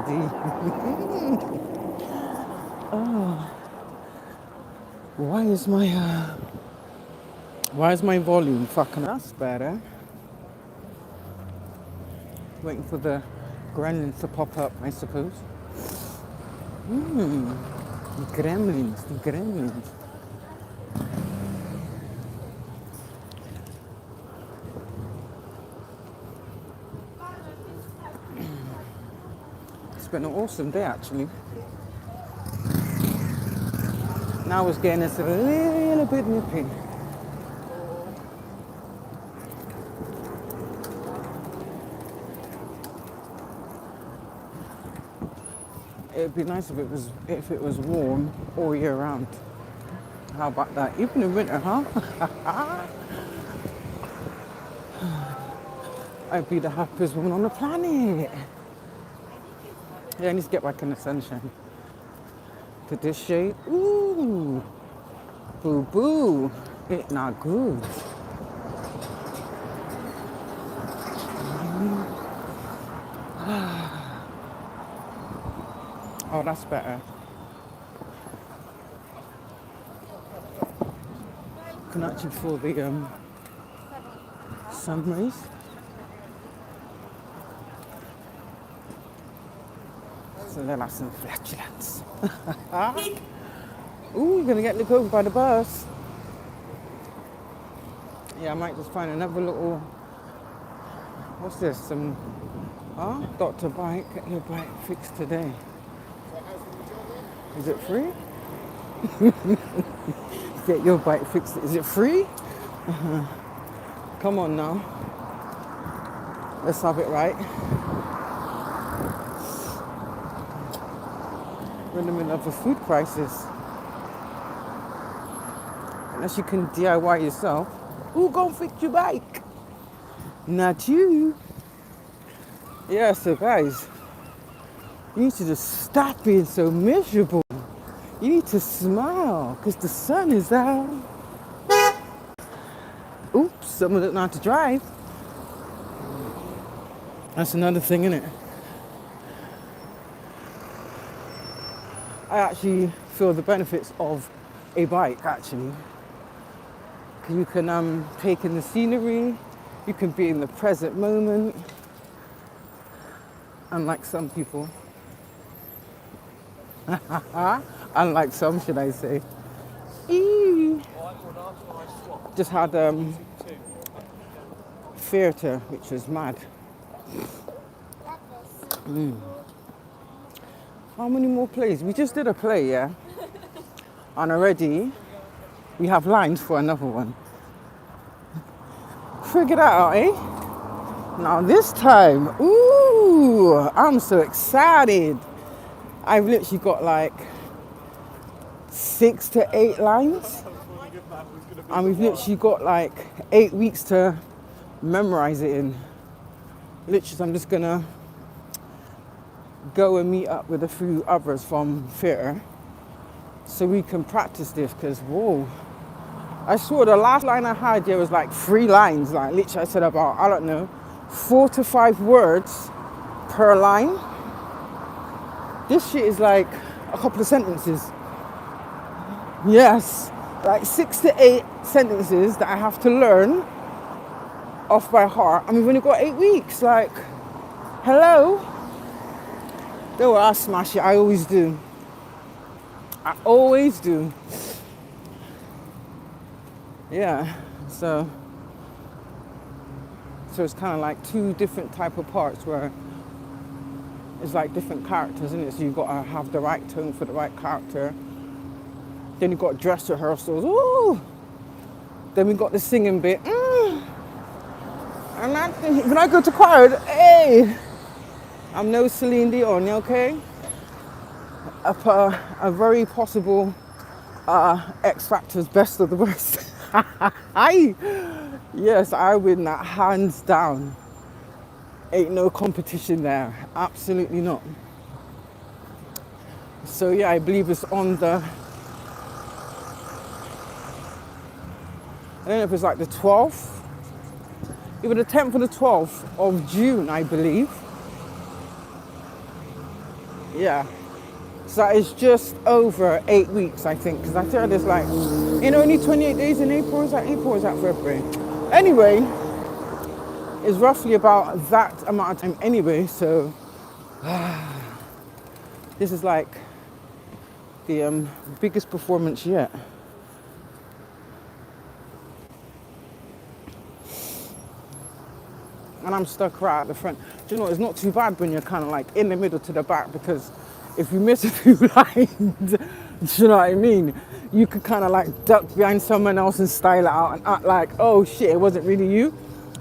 candy. Oh, why is my volume fucking? That's better. Waiting for the gremlins to pop up, I suppose. The gremlins. It's been an awesome day, actually. Now it's getting us a little bit nippy. It'd be nice if it was warm all year round. How about that? Even in winter, huh? I'd be the happiest woman on the planet. Yeah, I need to get back in the sunshine. To this shade, ooh, boo boo, it not good. Oh, that's better. Can actually feel the sun rays. So they're like some flatulence. Ooh, you're gonna get looked over by the bus. Yeah, I might just find another little. What's this? Some. Dr. Bike, get your bike fixed today. Is it free? Get your bike fixed. Is it free? Come on now. Let's have it right. We're in the middle of a food crisis. Unless you can DIY yourself. Who gon' fix your bike? Not you. Yeah, so guys, you need to just stop being so miserable. You need to smile, because the sun is out. Oops, someone doesn't know how to drive. That's another thing, isn't it? I actually feel the benefits of a bike, actually. You can take in the scenery, you can be in the present moment, unlike some people. Unlike some, should I say. Eee. Just had theatre, which was mad. How many more plays? We just did a play, yeah? And already, we have lines for another one. Figure that out, eh? Now this time, ooh, I'm so excited. I've literally got like 6 to 8 lines. And we've literally got like 8 weeks to memorize it in. Literally, I'm just gonna go and meet up with a few others from theatre so we can practice this, because whoa. I swore the last line I had here was like 3 lines. Like literally I said about, I don't know, 4 to 5 words per line. This shit is like a couple of sentences. Yes, like 6 to 8 sentences that I have to learn off by heart. And we've only got 8 weeks. Like, hello? Don't worry, I'll smash it. I always do. I always do. Yeah, so it's kind of like 2 different type of parts where it's like different characters, isn't it? So you've got to have the right tone for the right character. Then you've got dress rehearsals. Ooh. Then we got the singing bit. And when I go to choir, hey, I'm no Celine Dion, okay? A very possible X Factor's best of the worst. Yes, I win that hands down. Ain't no competition there. Absolutely not. So yeah, I believe it's on the, I don't know if it's like the 12th, either the 10th or the 12th of June, I believe. Yeah. So it's just over 8 weeks, I think, because I started this like, only 28 days in April. Is that April or is that February? Anyway, it's roughly about that amount of time anyway. So this is like the biggest performance yet. And I'm stuck right at the front. Do you know, it's not too bad when you're kind of like in the middle to the back, because if you miss a few lines, do you know what I mean? You could kind of like duck behind someone else and style it out and act like, oh shit, it wasn't really you,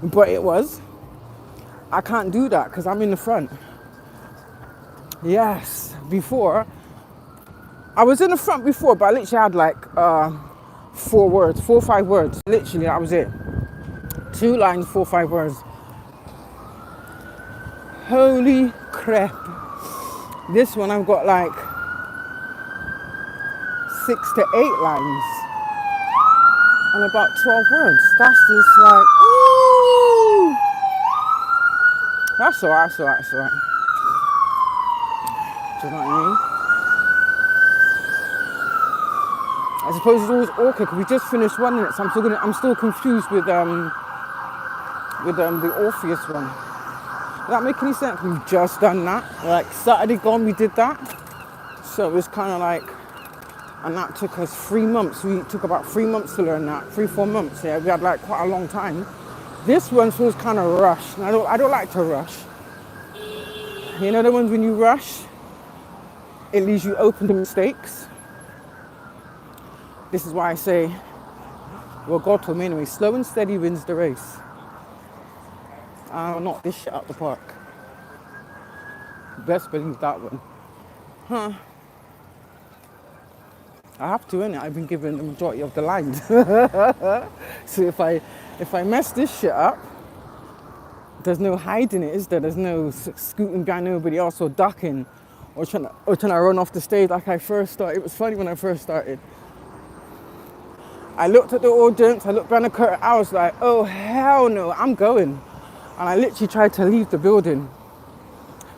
but it was. I can't do that because I'm in the front. Yes, before, I was in the front before, but I literally had like 4 or 5 words. Literally, that was it. 2 lines, 4 or 5 words. Holy crap. This one I've got like 6 to 8 lines and about 12 words. That's just like, ooh. That's alright, that's alright, that's alright. Do you know what I mean? I suppose it's always awkward because we just finished one minute, so I'm still confused with the Orpheus one. Does that make any sense? We've just done that. Like Saturday gone, we did that. So it was kind of like, and that took us 3 months. We took about 3 months to learn that, 3-4 months. Yeah, we had like quite a long time. This one feels kind of rushed. And I don't like to rush. You know the ones when you rush, it leaves you open to mistakes. This is why I say, well, God told me anyway, slow and steady wins the race. I'll knock this shit out the park. Best believe that one. Huh. I have to, innit? I've been given the majority of the lines. So if I mess this shit up, there's no hiding it, is there? There's no scooting behind nobody else or ducking or trying to run off the stage like I first started. It was funny when I first started. I looked at the audience, I looked behind the curtain, I was like, oh hell no, I'm going. And I literally tried to leave the building.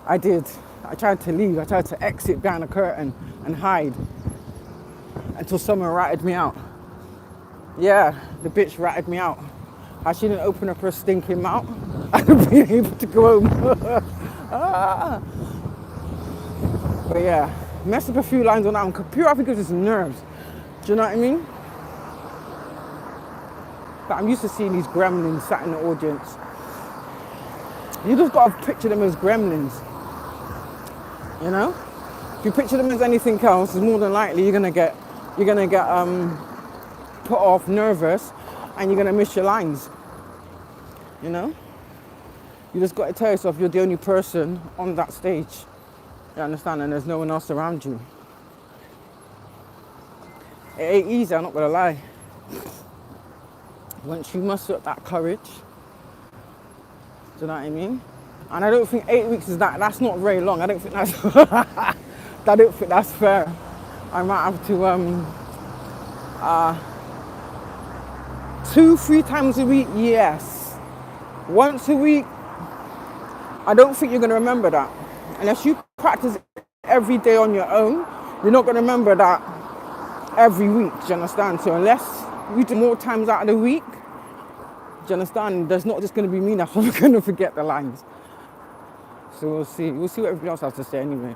I did. I tried to leave. I tried to exit behind the curtain and hide until someone ratted me out. Yeah, the bitch ratted me out. She didn't open up her stinking mouth. I'd have been able to go home. But yeah, messed up a few lines on that one. Pure, I think it was just nerves. Do you know what I mean? But I'm used to seeing these gremlins sat in the audience. You just got to picture them as gremlins, you know? If you picture them as anything else, more than likely you're gonna get put off, nervous, and you're gonna miss your lines, you know? You just got to tell yourself you're the only person on that stage, you understand, and there's no one else around you. It ain't easy, I'm not gonna lie. Once you muster up that courage, do you know what I mean? And I don't think 8 weeks is that's not very long. I don't think that's I don't think that's fair. I might have to 2-3 times a week, yes. Once a week, I don't think you're gonna remember that. Unless you practice every day on your own, you're not gonna remember that every week, do you understand? So unless we do more times out of the week, do you understand? There's not just going to be me that's going to forget the lines. So we'll see. We'll see what everybody else has to say anyway.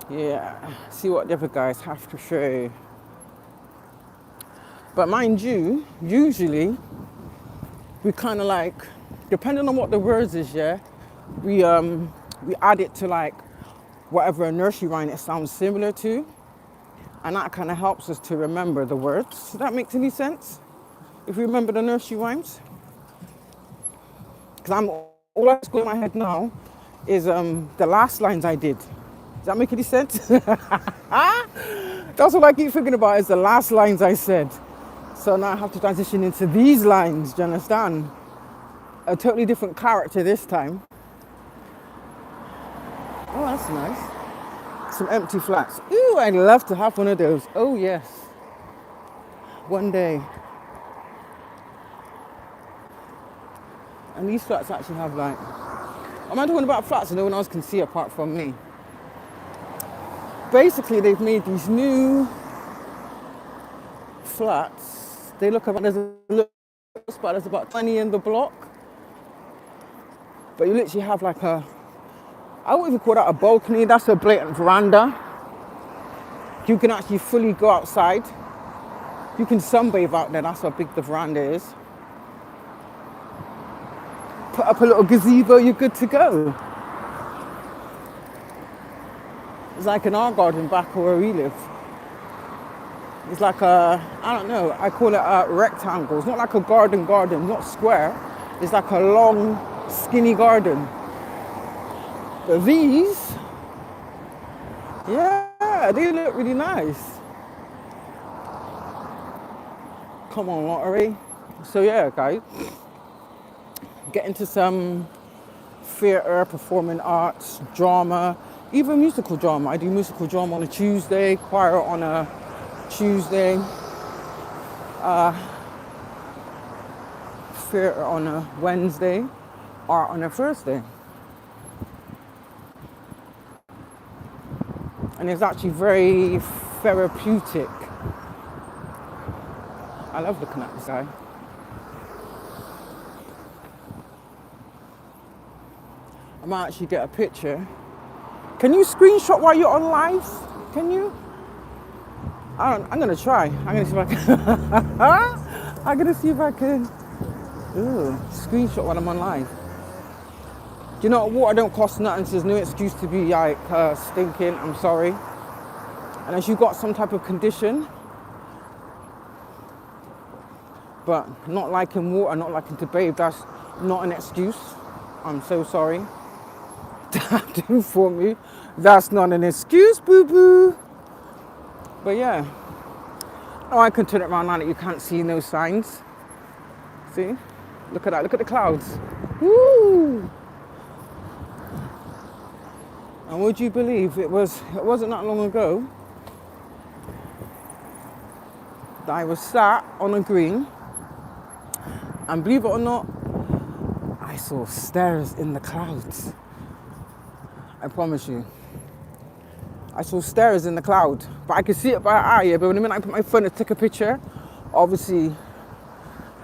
Yeah, see what the other guys have to say. But mind you, usually we kind of like, depending on what the words is, yeah, we add it to like whatever a nursery rhyme it sounds similar to. And that kind of helps us to remember the words. Does that make any sense? If you remember the nursery rhymes? Because all that's going in my head now is the last lines I did. Does that make any sense? That's what I keep thinking about, is the last lines I said. So now I have to transition into these lines, do you understand? A totally different character this time. Oh, that's nice. Some empty flats. Ooh, I'd love to have one of those. Oh yes. One day. And these flats actually have like, am I talking about flats that no one else can see apart from me? Basically, they've made these new flats. They look about, there's a little spot, there's about 20 in the block. But you literally have like I wouldn't even call that a balcony, that's a blatant veranda. You can actually fully go outside. You can sunbathe out there, that's how big the veranda is. Put up a little gazebo, you're good to go. It's like an art garden back where we live. It's like I don't know, I call it a rectangle. It's not like a garden, not square. It's like a long, skinny garden. But these, yeah, they look really nice. Come on, lottery. So yeah, guys, get into some theatre, performing arts, drama, even musical drama. I do musical drama on a Tuesday, choir on a Tuesday, theatre on a Wednesday, art on a Thursday. And it's actually very therapeutic. I love looking at this guy. I might actually get a picture. Can you screenshot while you're on live? Can you? I'm gonna try. I'm gonna see if I can. I'm gonna see if I can. Ooh, screenshot while I'm on live. Do you know what? Water don't cost nothing, so there's no excuse to be like stinking. I'm sorry. Unless you've got some type of condition. But not liking water, not liking to bathe, that's not an excuse. I'm so sorry. I have to inform you, that's not an excuse, boo-boo. But yeah. Oh, I can turn it around now that you can't see no signs. See? Look at that, look at the clouds. Woo! And would you believe it wasn't that long ago that I was sat on a green, and believe it or not, I saw stars in the clouds. I promise you. I saw stars in the cloud, but I could see it by eye, yeah, but when the minute I put my phone to take a picture, obviously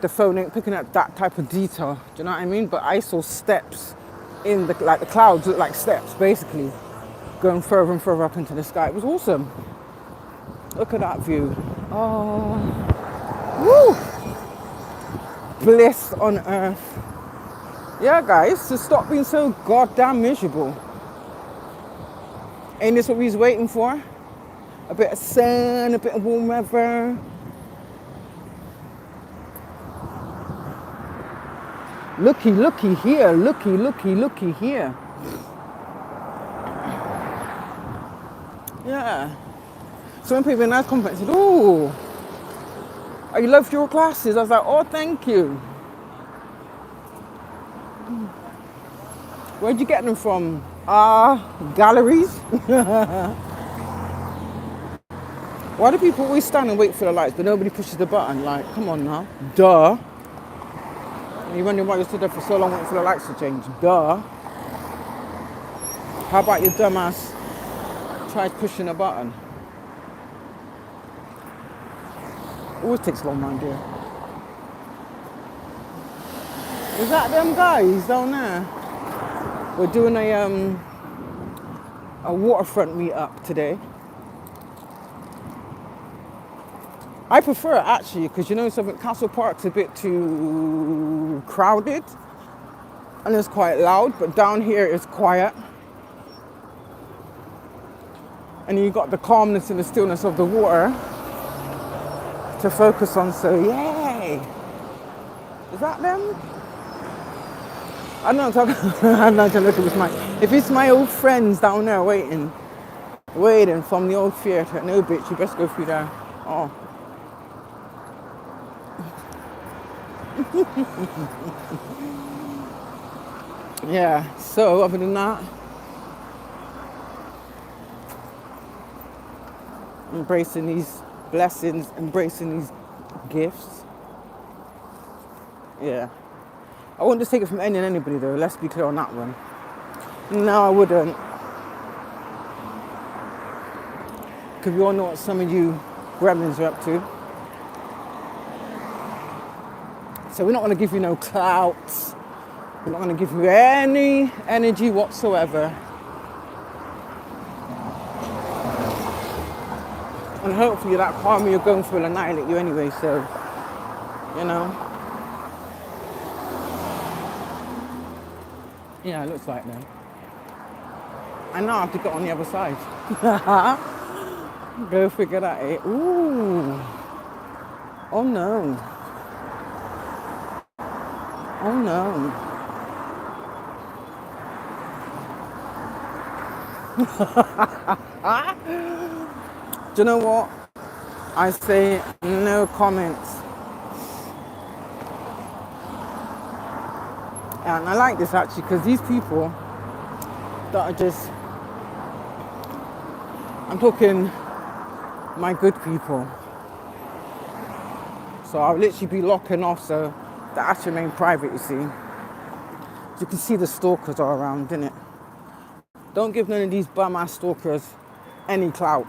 the phone ain't picking up that type of detail, do you know what I mean? But I saw steps in the clouds look like steps, basically, going further and further up into the sky. It was awesome. Look at that view. Oh, woo! Bliss on earth. Yeah, guys, so stop being so goddamn miserable. Ain't this what we was waiting for? A bit of sun, a bit of warm weather. Looky, looky here, looky, looky, looky here. Yeah. Some people in that compliment said, "Oh, I loved your glasses." I was like, "Oh, thank you." Where'd you get them from? Galleries? Why do people always stand and wait for the lights, but nobody pushes the button? Like, come on now. Duh. And you're wondering why you stood there for so long waiting for the lights to change. Duh. How about your dumbass tried pushing a button? Always takes long, my dear. Is that them guys down there? We're doing a waterfront meet-up today. I prefer it actually, because you know something, Castle Park's a bit too crowded and it's quite loud, but down here it's quiet. And you got the calmness and the stillness of the water to focus on, so yay! Is that them? I'm not talking, I'm not trying to look at this mic. If it's my old friends down there waiting from the old theatre, no bitch, you best go through there. Oh. Yeah, so other than that, embracing these blessings, embracing these gifts. Yeah. I wouldn't just take it from any and anybody though, let's be clear on that one. No, I wouldn't. Because we all know what some of you gremlins are up to. So we're not going to give you no clout. We're not going to give you any energy whatsoever. And hopefully that karma you're going through will annihilate you anyway, so, you know. Yeah, it looks like that. And now I have to get on the other side. Go figure that out. Ooh. Oh no. Oh no. Do you know what? I say no comments. And I like this actually because these people that are just, I'm talking my good people. So I'll literally be locking off so that remain private, you see. You can see the stalkers are around, innit? Don't give none of these bum-ass stalkers any clout.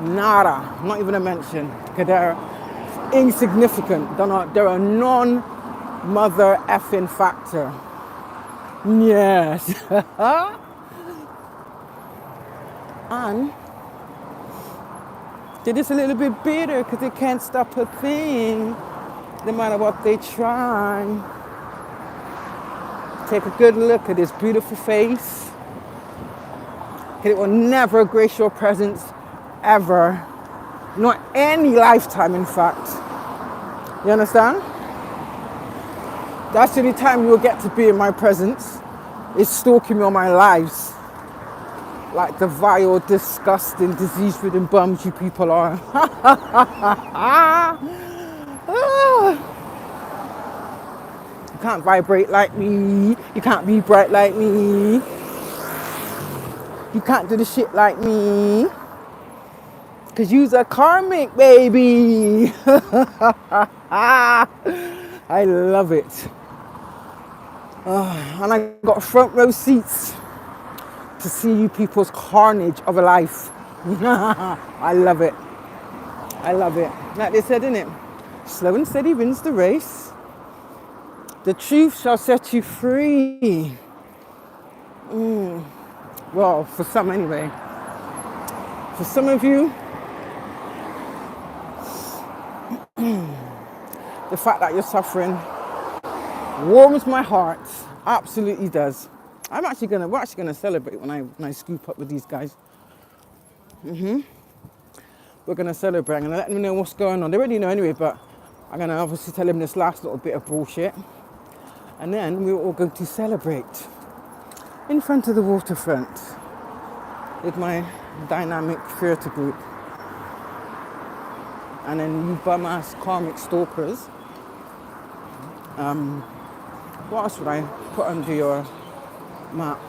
Nada, not even a mention. Because they're insignificant. They're a non-mother effing factor. Yes. And they're just a little bit bitter because they can't stop a thing, no matter what they try. Take a good look at this beautiful face. It will never grace your presence, ever. Not any lifetime, in fact. You understand? That's the only time you will get to be in my presence, is stalking me on my lives. Like the vile, disgusting, disease-ridden bums you people are. You can't vibrate like me. You can't be bright like me. You can't do the shit like me. Cause you's a karmic, baby. I love it. And I got front row seats to see you people's carnage of a life. I love it. I love it. Like they said, innit? Slow and steady wins the race. The truth shall set you free. Well, for some anyway. For some of you, the fact that you're suffering warms my heart. Absolutely does. We're actually gonna celebrate when I scoop up with these guys. We're gonna celebrate. I'm gonna let them know what's going on. They already know anyway, but I'm gonna obviously tell them this last little bit of bullshit. And then we're all going to celebrate in front of the waterfront with my dynamic theatre group. And then you bum-ass karmic stalkers. What else would I put under your map?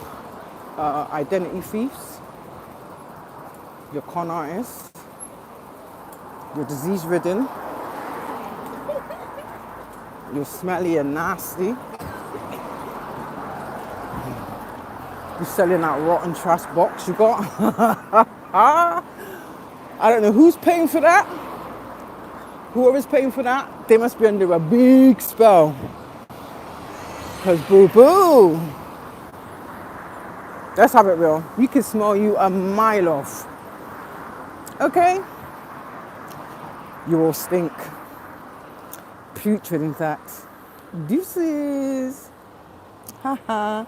Identity thieves, your con artists, your disease-ridden, you're smelly and nasty. You're selling that rotten trash box you got. I don't know who's paying for that. Whoever's paying for that, they must be under a big spell. Because boo-boo. Let's have it real. We can smell you a mile off. Okay? You all stink. Putrid, in fact. Deuces. Haha.